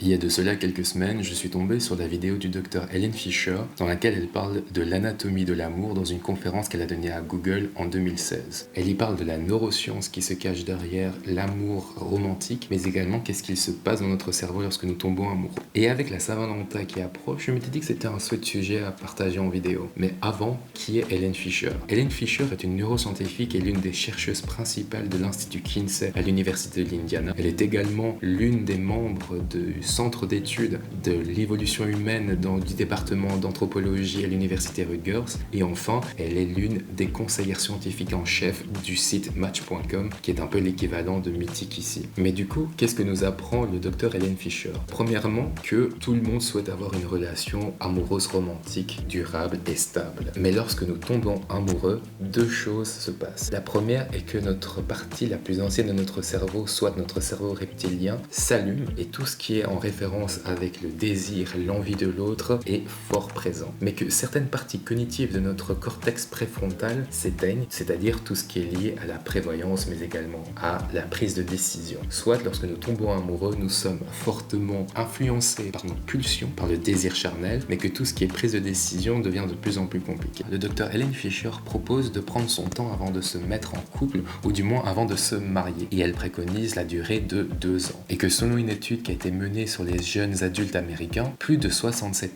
Il y a de cela quelques semaines, je suis tombé sur la vidéo du docteur Helen Fisher dans laquelle elle parle de l'anatomie de l'amour dans une conférence qu'elle a donnée à Google en 2016. Elle y parle de la neuroscience qui se cache derrière l'amour romantique, mais également qu'est-ce qu'il se passe dans notre cerveau lorsque nous tombons amoureux. Et avec la Saint-Valentin qui approche, je m'étais dit que c'était un chouette sujet à partager en vidéo. Mais avant, qui est Helen Fisher? Helen Fisher est une neuroscientifique et l'une des chercheuses principales de l'Institut Kinsey à l'Université de l'Indiana. Elle est également l'une des membres du centre d'études de l'évolution humaine du département d'anthropologie à l'université Rutgers. Et enfin, elle est l'une des conseillères scientifiques en chef du site Match.com, qui est un peu l'équivalent de Mythique ici. Mais du coup, qu'est-ce que nous apprend le docteur Helen Fisher? Premièrement, que tout le monde souhaite avoir une relation amoureuse romantique, durable et stable. Mais lorsque nous tombons amoureux, deux choses se passent. La première est que notre partie la plus ancienne de notre cerveau, soit notre cerveau reptilien, s'allume et tout ce qui est en référence avec le désir, l'envie de l'autre est fort présent. Mais que certaines parties cognitives de notre cortex préfrontal s'éteignent, c'est-à-dire tout ce qui est lié à la prévoyance, mais également à la prise de décision. Soit lorsque nous tombons amoureux, nous sommes fortement influencés par nos pulsions, par le désir charnel, mais que tout ce qui est prise de décision devient de plus en plus compliqué. Le docteur Helen Fisher propose de prendre son temps avant de se mettre en couple, ou du moins avant de se marier. Et elle préconise la durée de 2 ans. Et que selon une étude qui a été menée sur les jeunes adultes américains, plus de 67%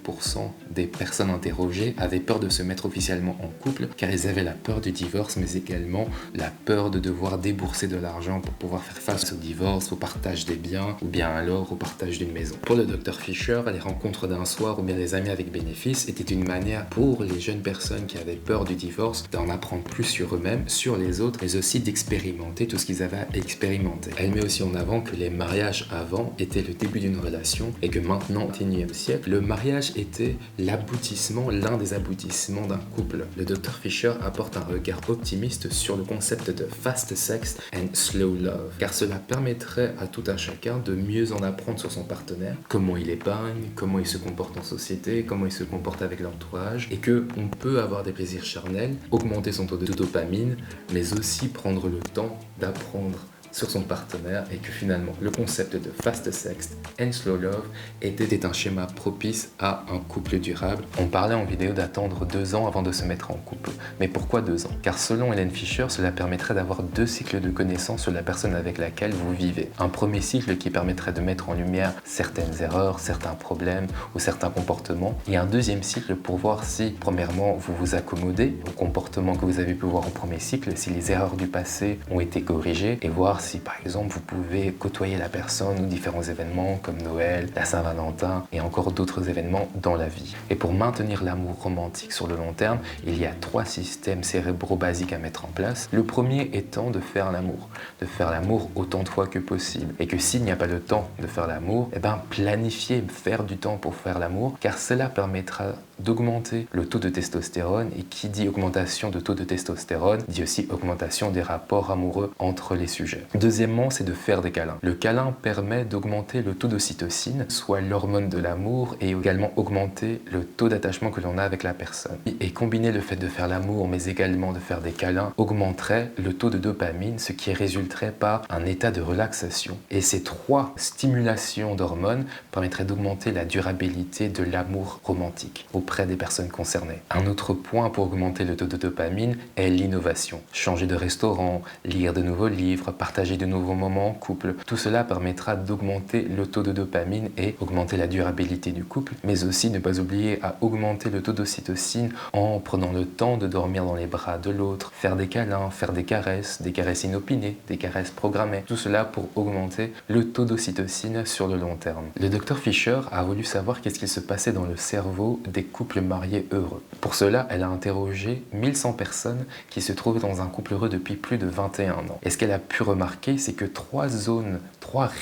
des personnes interrogées avaient peur de se mettre officiellement en couple car ils avaient la peur du divorce, mais également la peur de devoir débourser de l'argent pour pouvoir faire face au divorce, au partage des biens ou bien alors au partage d'une maison. Pour le docteur Fisher, les rencontres d'un soir ou bien des amis avec bénéfice étaient une manière pour les jeunes personnes qui avaient peur du divorce d'en apprendre plus sur eux-mêmes, sur les autres, mais aussi d'expérimenter tout ce qu'ils avaient à expérimenter. Elle met aussi en avant que les mariages avant étaient le début d'une relation et que maintenant, au XXIe siècle, le mariage était l'aboutissement, l'un des aboutissements d'un couple. Le docteur Fisher apporte un regard optimiste sur le concept de fast sex and slow love, car cela permettrait à tout un chacun de mieux en apprendre sur son partenaire, comment il épargne, comment il se comporte en société, comment il se comporte avec l'entourage, et que on peut avoir des plaisirs charnels, augmenter son taux de dopamine, mais aussi prendre le temps d'apprendre sur son partenaire et que finalement le concept de fast sex and slow love était un schéma propice à un couple durable. On parlait en vidéo d'attendre 2 ans avant de se mettre en couple. Mais pourquoi 2 ans? Car selon Helen Fisher, cela permettrait d'avoir 2 cycles de connaissances sur la personne avec laquelle vous vivez. Un premier cycle qui permettrait de mettre en lumière certaines erreurs, certains problèmes ou certains comportements. Et un deuxième cycle pour voir si, premièrement, vous vous accommodez au comportement que vous avez pu voir au premier cycle, si les erreurs du passé ont été corrigées et voir si par exemple vous pouvez côtoyer la personne ou différents événements comme Noël, la Saint-Valentin et encore d'autres événements dans la vie. Et pour maintenir l'amour romantique sur le long terme, il y a 3 systèmes cérébraux basiques à mettre en place. Le premier étant de faire l'amour autant de fois que possible. Et que s'il n'y a pas de temps de faire l'amour, planifier, faire du temps pour faire l'amour, car cela permettra d'augmenter le taux de testostérone, et qui dit augmentation de taux de testostérone dit aussi augmentation des rapports amoureux entre les sujets. Deuxièmement, c'est de faire des câlins. Le câlin permet d'augmenter le taux d'ocytocine, soit l'hormone de l'amour, et également augmenter le taux d'attachement que l'on a avec la personne. Et combiner le fait de faire l'amour, mais également de faire des câlins, augmenterait le taux de dopamine, ce qui résulterait par un état de relaxation. Et ces 3 stimulations d'hormones permettraient d'augmenter la durabilité de l'amour romantique auprès des personnes concernées. Un autre point pour augmenter le taux de dopamine est l'innovation. Changer de restaurant, lire de nouveaux livres, partager de nouveaux moments en couple. Tout cela permettra d'augmenter le taux de dopamine et augmenter la durabilité du couple, mais aussi ne pas oublier à augmenter le taux d'ocytocine en prenant le temps de dormir dans les bras de l'autre, faire des câlins, faire des caresses inopinées, des caresses programmées. Tout cela pour augmenter le taux d'ocytocine sur le long terme. Le docteur Fisher a voulu savoir qu'est-ce qu'il se passait dans le cerveau des couples mariés heureux. Pour cela, elle a interrogé 1100 personnes qui se trouvaient dans un couple heureux depuis plus de 21 ans. Et ce qu'elle a pu remarquer, c'est que 3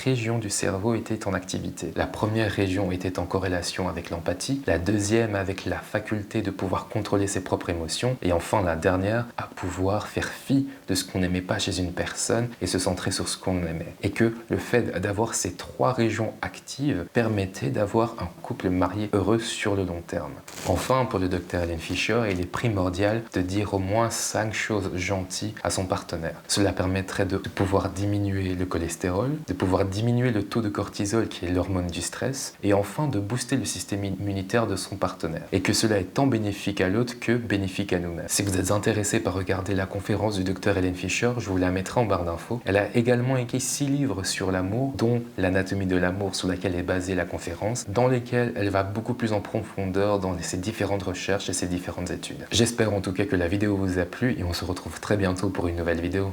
régions du cerveau étaient en activité. La première région était en corrélation avec l'empathie, la deuxième avec la faculté de pouvoir contrôler ses propres émotions, et enfin la dernière à pouvoir faire fi de ce qu'on n'aimait pas chez une personne et se centrer sur ce qu'on aimait. Et que le fait d'avoir ces 3 régions actives permettait d'avoir un couple marié heureux sur le long terme. Enfin, pour le docteur Helen Fisher, il est primordial de dire au moins 5 choses gentilles à son partenaire. Cela permettrait de pouvoir pouvoir diminuer le cholestérol, de pouvoir diminuer le taux de cortisol qui est l'hormone du stress, et enfin de booster le système immunitaire de son partenaire. Et que cela est tant bénéfique à l'autre que bénéfique à nous-mêmes. Si vous êtes intéressé par regarder la conférence du Dr Helen Fisher, je vous la mettrai en barre d'infos. Elle a également écrit 6 livres sur l'amour, dont l'anatomie de l'amour sur laquelle est basée la conférence, dans lesquels elle va beaucoup plus en profondeur dans ses différentes recherches et ses différentes études. J'espère en tout cas que la vidéo vous a plu et on se retrouve très bientôt pour une nouvelle vidéo.